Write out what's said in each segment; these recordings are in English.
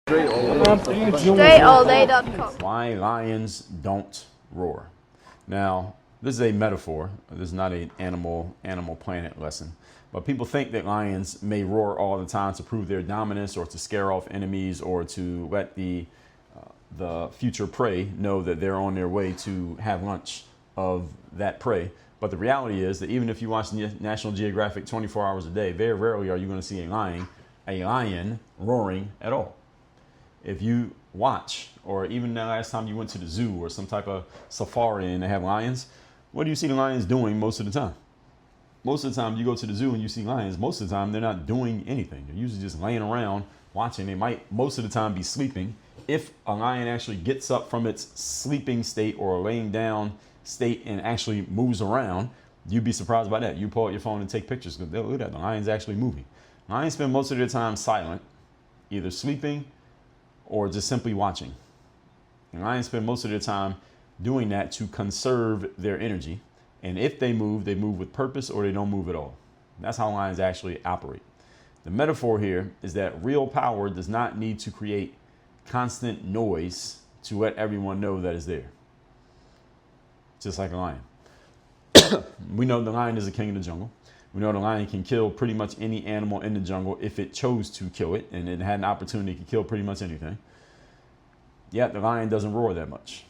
StraightallDay.com. Why lions don't roar. Now, this is a metaphor. This is not an Animal Planet lesson. But people think that lions may roar all the time to prove their dominance or to scare off enemies or to let the future prey know that they're on their way to have lunch of that prey. But the reality is that even if you watch National Geographic 24 hours a day, very rarely are you going to see a lion roaring at all. If you watch, or even the last time you went to the zoo or some type of safari and they have lions, what do you see the lions doing most of the time? Most of the time you go to the zoo and you see lions, most of the time they're not doing anything. They're usually just laying around watching. They might most of the time be sleeping. If a lion actually gets up from its sleeping state or laying down state and actually moves around, you'd be surprised by that. You pull out your phone and take pictures because look at that, the lion's actually moving. Lions spend most of their time silent, either sleeping or just simply watching. And lions spend most of their time doing that to conserve their energy. And if they move with purpose or they don't move at all. That's how lions actually operate. The metaphor here is that real power does not need to create constant noise to let everyone know that it's there. Just like a lion. We know the lion is the king of the jungle. We know the lion can kill pretty much any animal in the jungle if it chose to kill it, and it had an opportunity to kill pretty much anything. Yet the lion doesn't roar that much.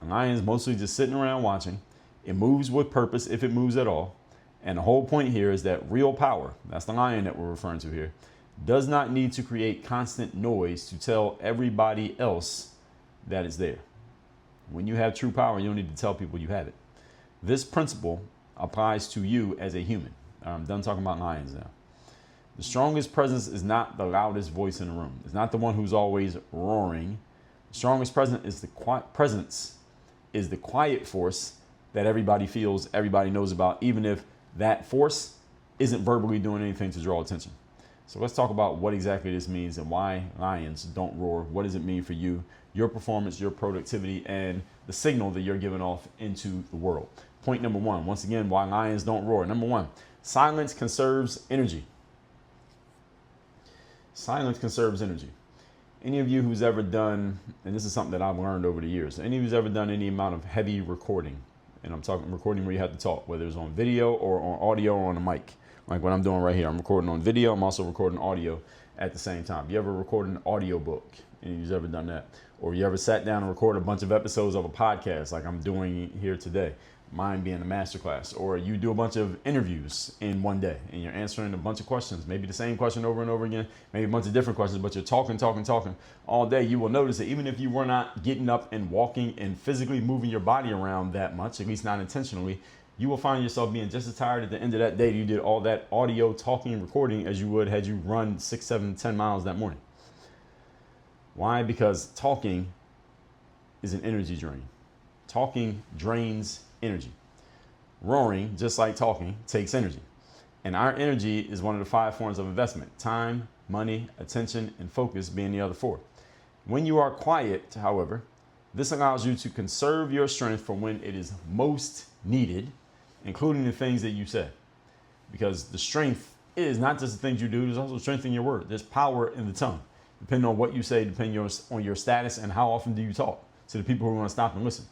The lion is mostly just sitting around watching. It moves with purpose if it moves at all. And the whole point here is that real power, that's the lion that we're referring to here, does not need to create constant noise to tell everybody else that it's there. When you have true power, you don't need to tell people you have it. This principle applies to you as a human. I'm done talking about lions now. The strongest presence is not the loudest voice in the room. It's not the one who's always roaring. The strongest presence is the quiet force that everybody feels, everybody knows about, even if that force isn't verbally doing anything to draw attention. So let's talk about what exactly this means and why lions don't roar. What does it mean for you, your performance, your productivity, and the signal that you're giving off into the world? Point number one, once again, why lions don't roar. Number one, silence conserves energy. Silence conserves energy. Any of you who's ever done, and this is something that I've learned over the years, any of you who's ever done any amount of heavy recording, and I'm talking recording where you have to talk, whether it's on video or on audio or on a mic, like what I'm doing right here. I'm recording on video. I'm also recording audio at the same time. You ever record an audio book? Any of you's ever done that? Or you ever sat down and record a bunch of episodes of a podcast like I'm doing here today? Mine being a masterclass. Or you do a bunch of interviews in one day and you're answering a bunch of questions, maybe the same question over and over again, maybe a bunch of different questions, but you're talking all day. You will notice that even if you were not getting up and walking and physically moving your body around that much, at least not intentionally, you will find yourself being just as tired at the end of that day. You did all that audio talking and recording as you would had you run 6, 7, 10 miles that morning. Why? Because talking is an energy drain. Talking drains energy. Roaring, just like talking, takes energy. And our energy is one of the 5 forms of investment: time, money, attention, and focus being the other 4. When you are quiet, however, this allows you to conserve your strength for when it is most needed, including the things that you say. Because the strength is not just the things you do, there's also strength in your word. There's power in the tongue. Depending on what you say, depending on your status and how often do you talk to the people who are going to stop and listen.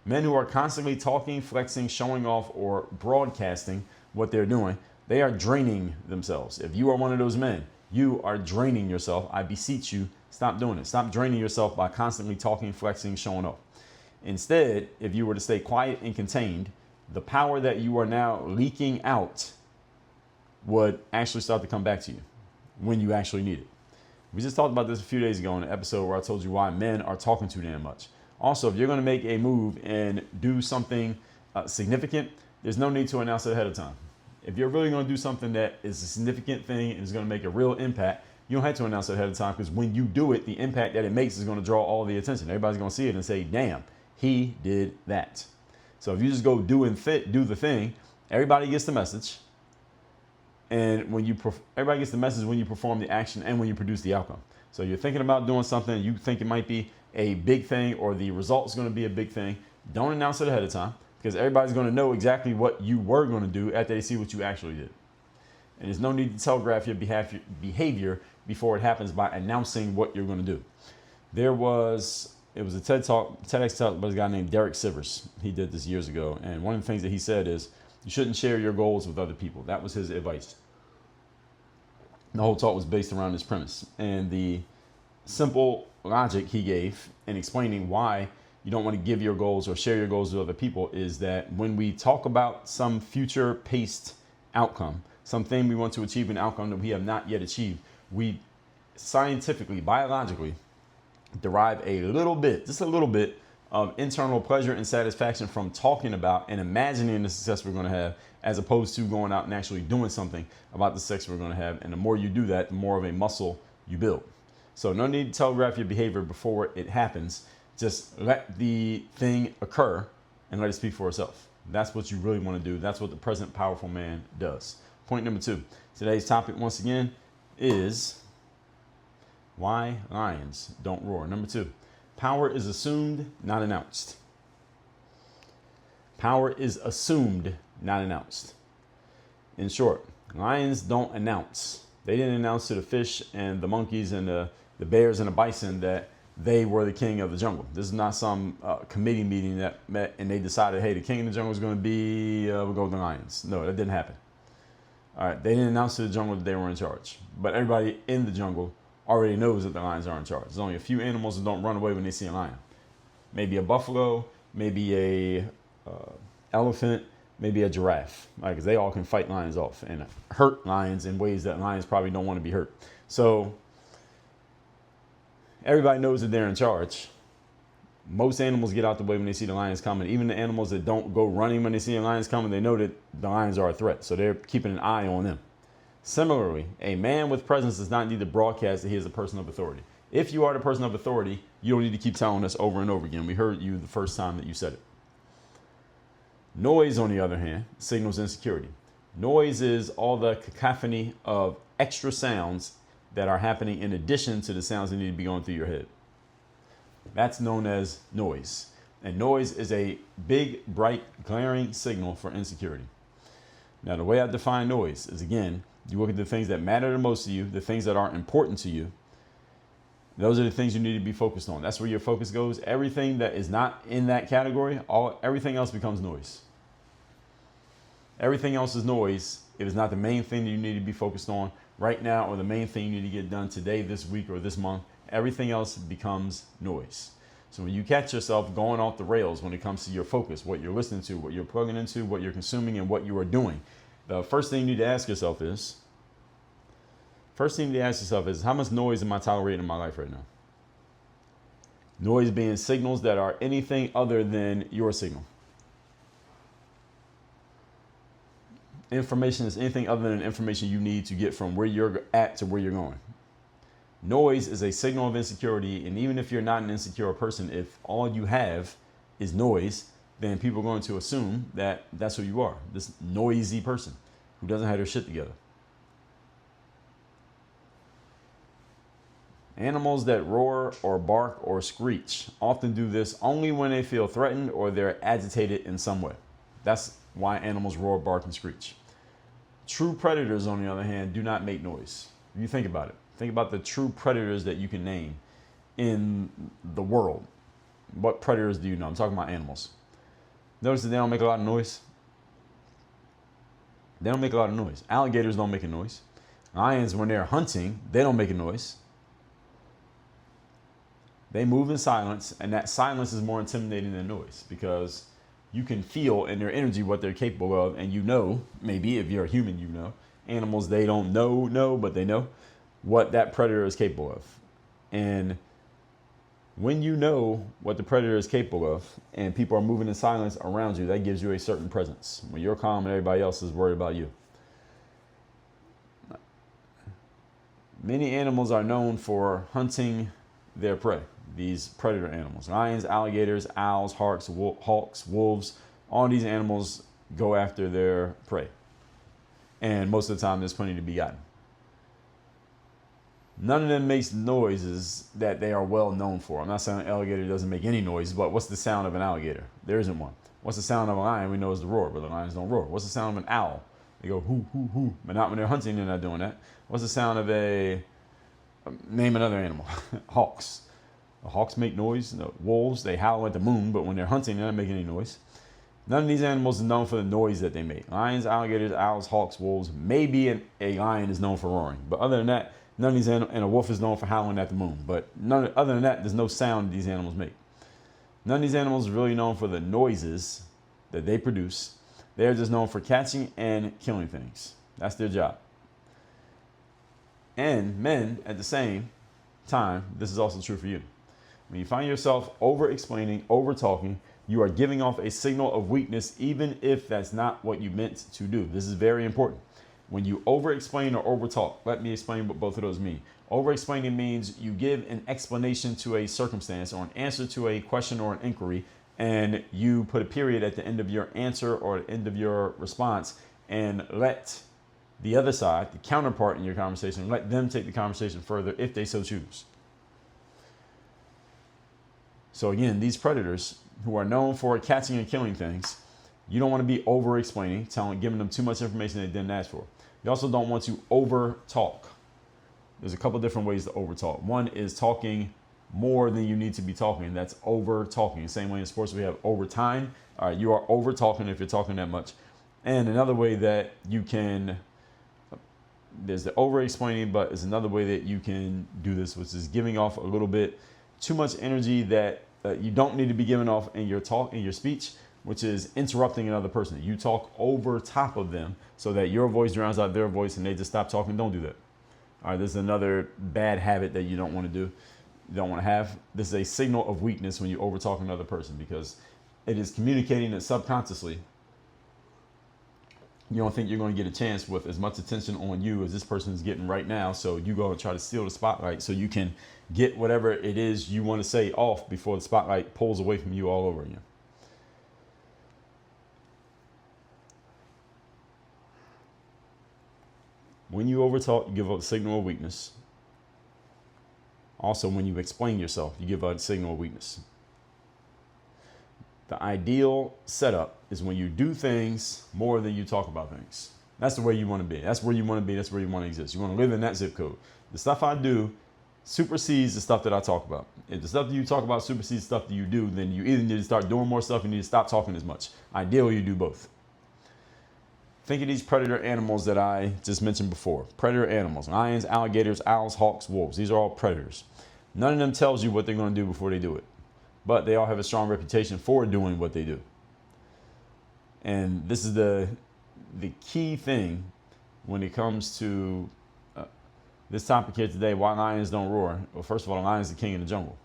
Men who are constantly talking, flexing, showing off, or broadcasting what they're doing, they are draining themselves. If you are one of those men, you are draining yourself. I beseech you, stop doing it. Stop draining yourself by constantly talking, flexing, showing off. Instead, if you were to stay quiet and contained, the power that you are now leaking out would actually start to come back to you when you actually need it. We just talked about this a few days ago in an episode where I told you why men are talking too damn much. Also, if you're going to make a move and do something significant, there's no need to announce it ahead of time. If you're really going to do something that is a significant thing and is going to make a real impact, you don't have to announce it ahead of time, because when you do it, the impact that it makes is going to draw all the attention. Everybody's going to see it and say, damn, he did that. So if you just go do the thing, everybody gets the message. And when everybody gets the message when you perform the action and when you produce the outcome. So you're thinking about doing something, you think it might be a big thing or the result is going to be a big thing. Don't announce it ahead of time, because everybody's going to know exactly what you were going to do after they see what you actually did. And there's no need to telegraph your behavior before it happens by announcing what you're going to do. It was a TEDx talk by a guy named Derek Sivers. He did this years ago. And one of the things that he said is you shouldn't share your goals with other people. That was his advice. The whole talk was based around this premise. And the simple logic he gave in explaining why you don't want to give your goals or share your goals with other people is that when we talk about some future paced outcome, something we want to achieve, an outcome that we have not yet achieved, we scientifically, biologically derive just a little bit of internal pleasure and satisfaction from talking about and imagining the success we're going to have, as opposed to going out and actually doing something about the success we're going to have. And the more you do that, the more of a muscle you build. So no need to telegraph your behavior before it happens. Just let the thing occur and let it speak for itself. That's what you really want to do. That's what the present powerful man does. Point number 2. Today's topic, once again, is why lions don't roar. Number 2, power is assumed, not announced. Power is assumed, not announced. In short, lions don't announce. They didn't announce to the fish and the monkeys and the bears and the bison that they were the king of the jungle. This is not some committee meeting that met and they decided, hey, the king of the jungle is going to be, we'll go with the lions. No, that didn't happen. All right, they didn't announce to the jungle that they were in charge. But everybody in the jungle already knows that the lions are in charge. There's only a few animals that don't run away when they see a lion. Maybe a buffalo, maybe a elephant, maybe a giraffe. Because they all can fight lions off and hurt lions in ways that lions probably don't want to be hurt. So everybody knows that they're in charge. Most animals get out the way when they see the lions coming. Even the animals that don't go running when they see the lions coming, they know that the lions are a threat. So they're keeping an eye on them. Similarly, a man with presence does not need to broadcast that he is a person of authority. If you are the person of authority, you don't need to keep telling us over and over again. We heard you the first time that you said it. Noise, on the other hand, signals insecurity. Noise is all the cacophony of extra sounds that are happening in addition to the sounds that need to be going through your head. That's known as noise. And noise is a big, bright, glaring signal for insecurity. Now, the way I define noise is, again, you look at the things that matter the most to you, the things that are important to you. Those are the things you need to be focused on. That's where your focus goes. Everything that is not in that category, everything else becomes noise. Everything else is noise if it's not the main thing that you need to be focused on right now, or the main thing you need to get done today, this week, or this month. Everything else becomes noise. So when you catch yourself going off the rails when it comes to your focus, what you're listening to, what you're plugging into, what you're consuming, and what you are doing, the first thing you need to ask yourself is, how much noise am I tolerating in my life right now? Noise being signals that are anything other than your signal. Information is anything other than information you need to get from where you're at to where you're going. Noise is a signal of insecurity, and even if you're not an insecure person, if all you have is noise, then people are going to assume that that's who you are, this noisy person who doesn't have their shit together. Animals that roar or bark or screech often do this only when they feel threatened or they're agitated in some way. That's why animals roar, bark, and screech. True predators, on the other hand, do not make noise. If you think about it, think about the true predators that you can name in the world. What predators do you know? I'm talking about animals. Notice that they don't make a lot of noise. They don't make a lot of noise. Alligators don't make a noise. Lions, when they're hunting, they don't make a noise. They move in silence, and that silence is more intimidating than noise, because you can feel in their energy what they're capable of, and you know, maybe if you're a human, you know. Animals, they don't know, but they know what that predator is capable of. And when you know what the predator is capable of, and people are moving in silence around you, that gives you a certain presence. When you're calm and everybody else is worried about you. Many animals are known for hunting their prey. These predator animals, lions, alligators, owls, hawks, wolves, all these animals go after their prey. And most of the time, there's plenty to be gotten. None of them makes noises that they are well known for. I'm not saying an alligator doesn't make any noise, but what's the sound of an alligator? There isn't one. What's the sound of a lion? We know is the roar, but the lions don't roar. What's the sound of an owl? They go hoo, hoo, hoo, but not when they're hunting, they're not doing that. What's the sound of a Name another animal. Hawks. Hawks make noise. The wolves, they howl at the moon, but when they're hunting, they're not making any noise. None of these animals is known for the noise that they make. Lions, alligators, owls, hawks, wolves. Maybe a lion is known for roaring. But other than that, none of these animals, and a wolf is known for howling at the moon. But other than that, there's no sound these animals make. None of these animals are really known for the noises that they produce. They're just known for catching and killing things. That's their job. And men, at the same time, this is also true for you. When you find yourself over-explaining, over-talking, you are giving off a signal of weakness, even if that's not what you meant to do. This is very important. When you over-explain or over-talk, let me explain what both of those mean. Over-explaining means you give an explanation to a circumstance or an answer to a question or an inquiry, and you put a period at the end of your answer or the end of your response and let the other side, the counterpart in your conversation, let them take the conversation further if they so choose. So again, these predators who are known for catching and killing things, you don't want to be over-explaining, giving them too much information they didn't ask for. You also don't want to over-talk. There's a couple different ways to over-talk. One is talking more than you need to be talking. That's over-talking. The same way in sports we have overtime. All right, you are over-talking if you're talking that much. And another way that you can, there's the over-explaining, but there's another way that you can do this, which is giving off a little bit too much energy that you don't need to be giving off in your talk, in your speech, which is interrupting another person. You talk over top of them so that your voice drowns out their voice and they just stop talking. Don't do that. All right, this is another bad habit that you don't want to do. You don't want to have. This is a signal of weakness when you overtalk another person, because it is communicating that subconsciously you don't think you're going to get a chance with as much attention on you as this person is getting right now. So you go and try to steal the spotlight so you can get whatever it is you want to say off before the spotlight pulls away from you all over again. When you overtalk, you give out a signal of weakness. Also, when you explain yourself, you give out a signal of weakness. The ideal setup is when you do things more than you talk about things. That's the way you want to be. That's where you want to be. That's where you want to exist. You want to live in that zip code. The stuff I do supersedes the stuff that I talk about. If the stuff that you talk about supersedes stuff that you do, then you either need to start doing more stuff or you need to stop talking as much. Ideally, you do both. Think of these predator animals that I just mentioned before. Predator animals: lions, alligators, owls, hawks, wolves. These are all predators. None of them tells you what they're going to do before they do it, but they all have a strong reputation for doing what they do. And this is the key thing when it comes to this topic here today: why lions don't roar. Well, first of all, the lion is the king of the jungle.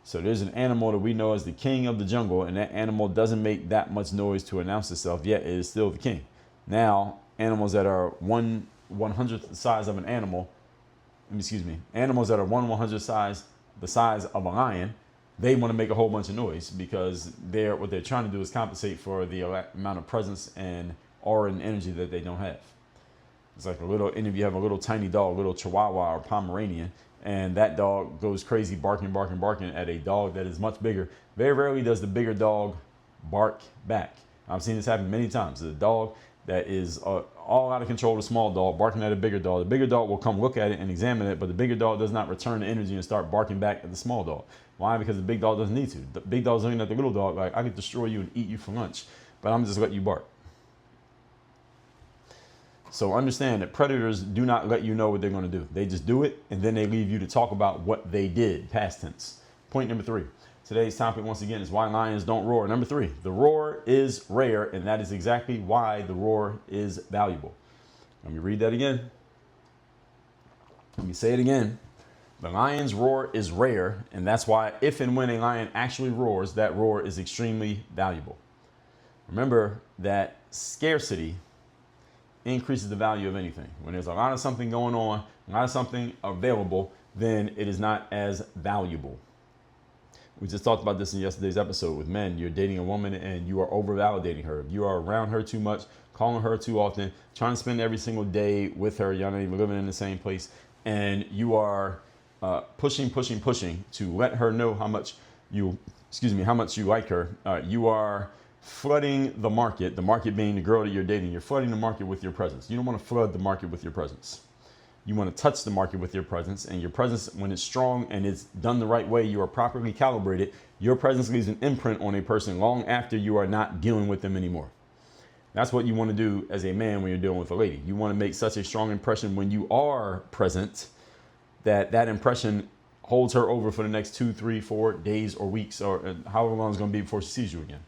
So there's an animal that we know as the king of the jungle, and that animal doesn't make that much noise to announce itself, yet it is still the king. Now, animals that are 1/100th the size of an animal, animals that are 1/100th size, the size of a lion, they want to make a whole bunch of noise because what they're trying to do is compensate for the amount of presence and aura and energy that they don't have. It's like if you have a little tiny dog, a little Chihuahua or Pomeranian, and that dog goes crazy barking at a dog that is much bigger. Very rarely does the bigger dog bark back. I've seen this happen many times. The dog that is all out of control, the small dog barking at a bigger dog. The bigger dog will come look at it and examine it, but the bigger dog does not return the energy and start barking back at the small dog. Why? Because the big dog doesn't need to. The big dog's looking at the little dog like, I could destroy you and eat you for lunch, but I'm just letting you bark. So understand that predators do not let you know what they're going to do. They just do it, and then they leave you to talk about what they did, past tense. Point number 3. Today's topic, once again, is why lions don't roar. Number 3, the roar is rare, and that is exactly why the roar is valuable. Let me read that again. Let me say it again. The lion's roar is rare, and that's why if and when a lion actually roars, that roar is extremely valuable. Remember that scarcity increases the value of anything. When there's a lot of something going on, a lot of something available, then it is not as valuable. We just talked about this in yesterday's episode with men. You're dating a woman and you are over-validating her. If you are around her too much, calling her too often, trying to spend every single day with her, you're not even living in the same place, and you are pushing to let her know how much you like her, you are flooding the market being the girl that you're dating. You're flooding the market with your presence. You don't want to flood the market with your presence. You want to touch the market with your presence, and your presence, when it's strong and it's done the right way, you are properly calibrated, your presence leaves an imprint on a person long after you are not dealing with them anymore. That's what you want to do as a man when you're dealing with a lady. You want to make such a strong impression when you are present that that impression holds her over for the next 2, 3, 4 days or weeks, or however long it's going to be before she sees you again.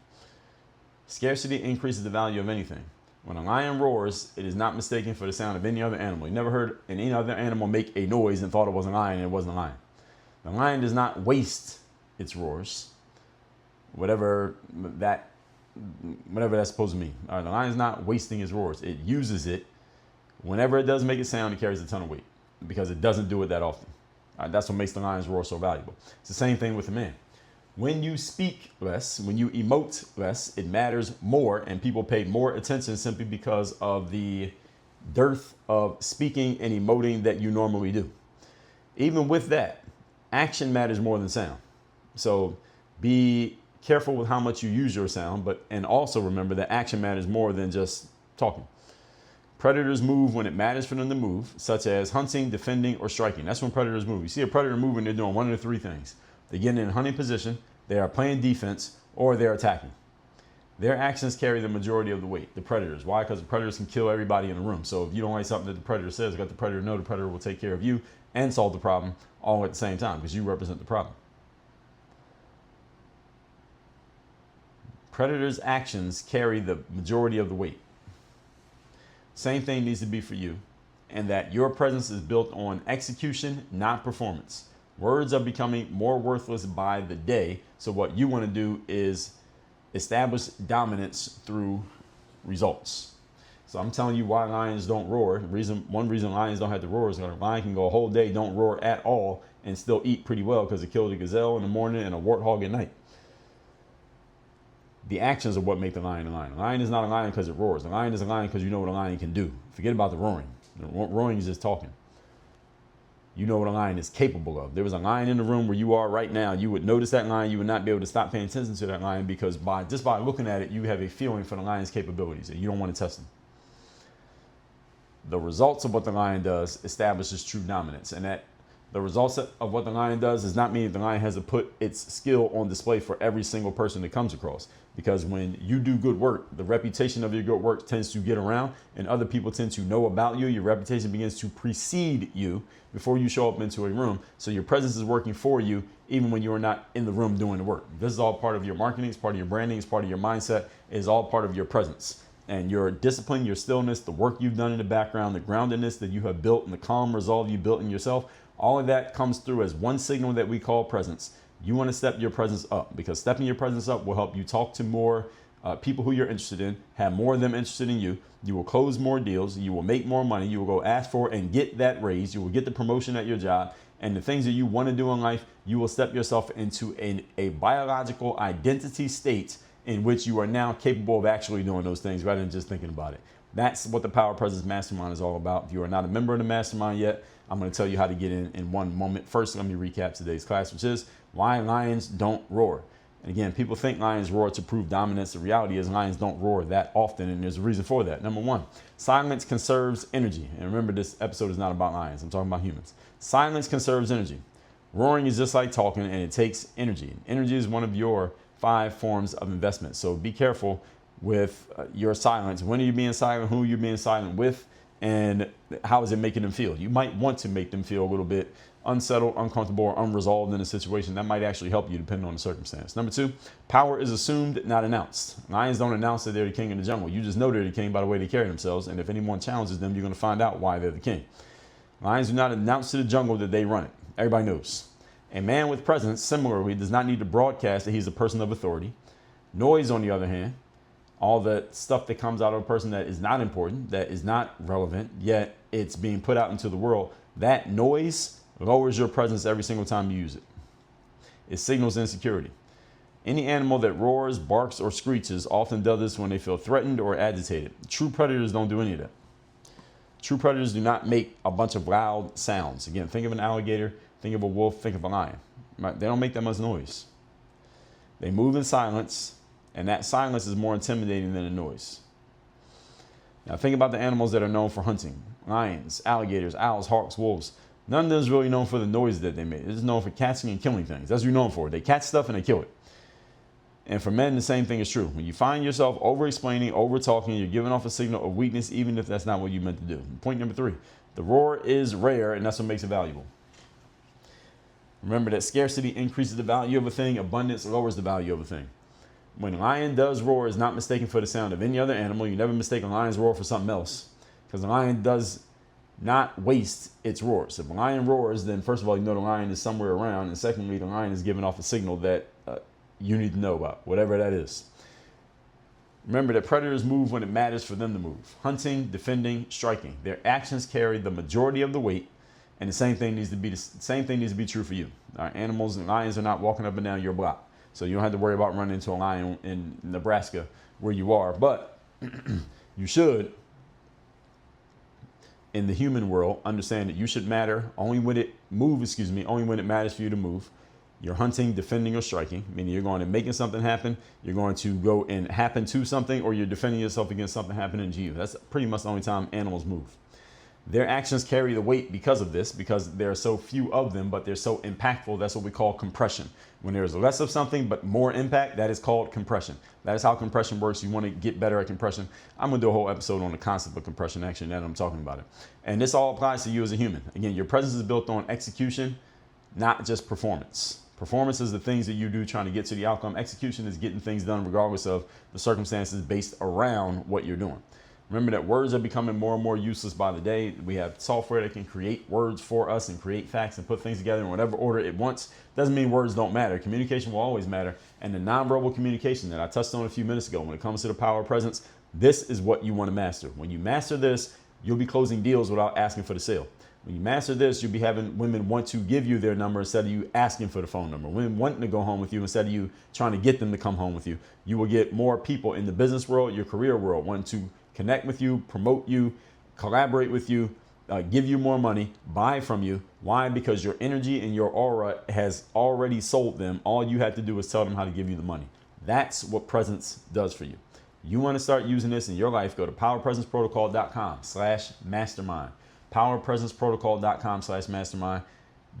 Scarcity increases the value of anything. When a lion roars, it is not mistaken for the sound of any other animal. You never heard any other animal make a noise and thought it was a lion and it wasn't a lion. The lion does not waste its roars, whatever that's supposed to mean. The lion is not wasting its roars. It uses it. Whenever it does make a sound, it carries a ton of weight because it doesn't do it that often. That's what makes the lion's roar so valuable. It's the same thing with a man. When you speak less, when you emote less, it matters more, and people pay more attention simply because of the dearth of speaking and emoting that you normally do. Even with that, action matters more than sound. So be careful with how much you use your sound, and also remember that action matters more than just talking. Predators move when it matters for them to move, such as hunting, defending, or striking. That's when predators move. You see a predator moving, they're doing one of the three things. They get in hunting position, they are playing defense, or they're attacking. Their actions carry the majority of the weight, the predators. Why? Because the predators can kill everybody in the room. So if you don't like something that the predator says, let the predator know. The predator will take care of you and solve the problem all at the same time because you represent the problem. Predators' actions carry the majority of the weight. Same thing needs to be for you, and that your presence is built on execution, not performance. Words are becoming more worthless by the day. So what you want to do is establish dominance through results. So I'm telling you why lions don't roar. One reason lions don't have to roar is that a lion can go a whole day, don't roar at all, and still eat pretty well because it killed a gazelle in the morning and a warthog at night. The actions are what make the lion a lion. A lion is not a lion because it roars. A lion is a lion because you know what a lion can do. Forget about the roaring. The roaring is just talking. You know what a lion is capable of. There was a lion in the room where you are right now. You would notice that lion. You would not be able to stop paying attention to that lion because just by looking at it, you have a feeling for the lion's capabilities and you don't want to test them. The results of what the lion does establishes true dominance, and that the results of what the lion does does not mean that the lion has to put its skill on display for every single person that comes across. Because when you do good work, the reputation of your good work tends to get around and other people tend to know about you. Your reputation begins to precede you before you show up into a room. So your presence is working for you even when you are not in the room doing the work. This is all part of your marketing, it's part of your branding, it's part of your mindset, it is all part of your presence. And your discipline, your stillness, the work you've done in the background, the groundedness that you have built and the calm resolve you built in yourself, all of that comes through as one signal that we call presence. You want to step your presence up because stepping your presence up will help you talk to more people who you're interested in, have more of them interested in you. You will close more deals. You will make more money. You will go ask for and get that raise. You will get the promotion at your job. And the things that you want to do in life, you will step yourself into a biological identity state in which you are now capable of actually doing those things rather than just thinking about it. That's what the Power Presence Mastermind is all about. If you are not a member of the Mastermind yet, I'm going to tell you how to get in one moment. First, let me recap today's class, which is why lions don't roar. And again, people think lions roar to prove dominance. The reality is lions don't roar that often, and there's a reason for that. Number one, silence conserves energy. And remember, this episode is not about lions. I'm talking about humans. Silence conserves energy. Roaring is just like talking, and it takes energy. Energy is one of your 5 forms of investment. So be careful with your silence. When are you being silent? Who are you being silent with? And how is it making them feel? You might want to make them feel a little bit unsettled, uncomfortable, or unresolved in a situation. That might actually help you depending on the circumstance. Number 2, power is assumed, not announced. Lions don't announce that they're the king of the jungle. You just know they're the king by the way they carry themselves. And if anyone challenges them, you're going to find out why they're the king. Lions do not announce to the jungle that they run it. Everybody knows. A man with presence, similarly, does not need to broadcast that he's a person of authority. Noise, on the other hand, all the stuff that comes out of a person that is not important, that is not relevant, yet it's being put out into the world, that noise lowers your presence every single time you use it. It signals insecurity. Any animal that roars, barks, or screeches often does this when they feel threatened or agitated. True predators don't do any of that. True predators do not make a bunch of loud sounds. Again, think of an alligator, think of a wolf, think of a lion. Right? They don't make that much noise. They move in silence, and that silence is more intimidating than the noise. Now think about the animals that are known for hunting. lions, alligators, owls, hawks, wolves. None of them is really known for the noise that they make. It's known for catching and killing things. That's what you're known for. They catch stuff and they kill it. And for men, the same thing is true. When you find yourself over-explaining, over-talking, you're giving off a signal of weakness, even if that's not what you meant to do. Point number 3, the roar is rare, and that's what makes it valuable. Remember that scarcity increases the value of a thing, abundance lowers the value of a thing. When a lion does roar, is not mistaken for the sound of any other animal. You never mistake a lion's roar for something else, because the lion does not waste its roars. If a lion roars, then first of all, you know the lion is somewhere around, and secondly, the lion is giving off a signal that you need to know about, whatever that is. Remember that predators move when it matters for them to move. Hunting, defending, striking. Their actions carry the majority of the weight, and the same thing needs to be true for you. All right, animals and lions are not walking up and down your block, so you don't have to worry about running into a lion in Nebraska where you are. But you should, in the human world, understand that you should matter only when it matters for you to move. You're hunting, defending, or striking, meaning you're going and making something happen. You're going to go and happen to something, or you're defending yourself against something happening to you. That's pretty much the only time animals move. Their actions carry the weight because of this, because there are so few of them, but they're so impactful. That's what we call compression. When there's less of something, but more impact, that is called compression. That is how compression works. You want to get better at compression. I'm going to do a whole episode on the concept of compression action now that I'm talking about it. And this all applies to you as a human. Again, your presence is built on execution, not just performance. Performance is the things that you do trying to get to the outcome. Execution is getting things done regardless of the circumstances based around what you're doing. Remember that words are becoming more and more useless by the day. We have software that can create words for us and create facts and put things together in whatever order it wants. Doesn't mean words don't matter. Communication will always matter. And the nonverbal communication that I touched on a few minutes ago, when it comes to the power of presence, this is what you want to master. When you master this, you'll be closing deals without asking for the sale. When you master this, you'll be having women want to give you their number instead of you asking for the phone number. Women wanting to go home with you instead of you trying to get them to come home with you. You will get more people in the business world, your career world, wanting to connect with you, promote you, collaborate with you, give you more money, buy from you. Why? Because your energy and your aura has already sold them. All you have to do is tell them how to give you the money. That's what presence does for you. You want to start using this in your life, go to powerpresenceprotocol.com/mastermind. powerpresenceprotocol.com/mastermind.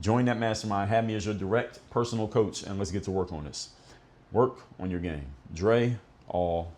Join that mastermind. Have me as your direct personal coach, and let's get to work on this. Work on your game. Dre all